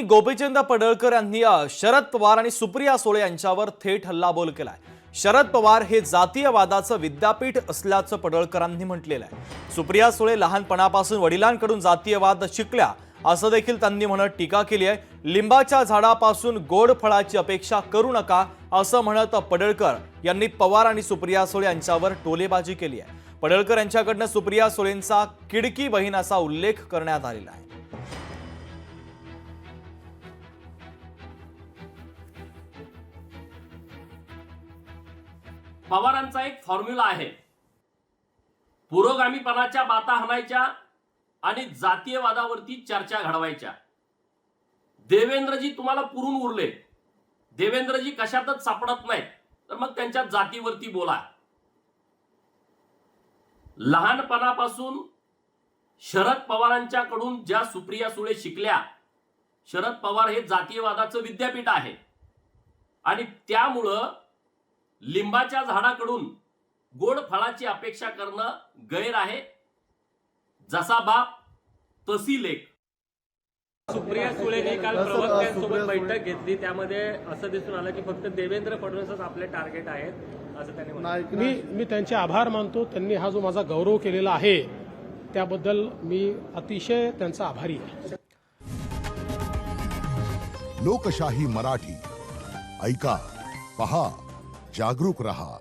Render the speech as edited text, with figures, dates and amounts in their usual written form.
गोपीचंद पडळकर यांनी शरद पवार आणि सुप्रिया सुळे यांच्यावर थेट हल्लाबोल केलाय। शरद पवार हे जातीयवादाचं विद्यापीठ असल्याचं पडळकरांनी म्हटलेलं आहे। सुप्रिया सुळे लहानपणापासून वडिलांकडून जातीयवाद शिकल्या असं देखील त्यांनी म्हणत टीका केली आहे। लिंबाच्या झाडापासून गोड फळाची अपेक्षा करू नका असं म्हणत पडळकर यांनी पवार आणि सुप्रिया सुळे यांच्यावर टोलेबाजी केली आहे। पडळकर यांच्याकडनं सुप्रिया सुळेंचा किडकी बहीण असा उल्लेख करण्यात आलेला आहे। पवारांचा एक फॉर्म्युला आहे, पुरोगामीपणाच्या बाता हाणायच्या आणि जातीयवादावरती चर्चा घडवायच्या। देवेंद्रजी तुम्हाला पुरून उरले, देवेंद्रजी कशातच सापडत नाहीत, तर मग त्यांच्या जातीवरती बोला। लहानपणापासून शरद पवारांच्याकडून ज्या सुप्रिया सुळे शिकल्या, शरद पवार हे जातीयवादाचं विद्यापीठ आहे आणि त्यामुळं लिंबाच्या झाडाकडून गोड फळाची अपेक्षा करणं गैर आहे। जसा बाप तशी लेक। सुप्रिया सुळेंनी काल प्रवक्त्यांसोबत बैठक घेतली, त्यामध्ये असं दिसून आलं की फक्त देवेंद्र फडणवीसच आपले टार्गेट आहेत असं त्यांनी म्हटलं। मी त्यांचे आभार मानतो। त्यांनी हा जो माझा गौरव केलेला आहे त्याबद्दल मी अतिशय त्यांचा आभारी आहे। लोकशाही मराठी ऐका, पहा, जागरूक रहा।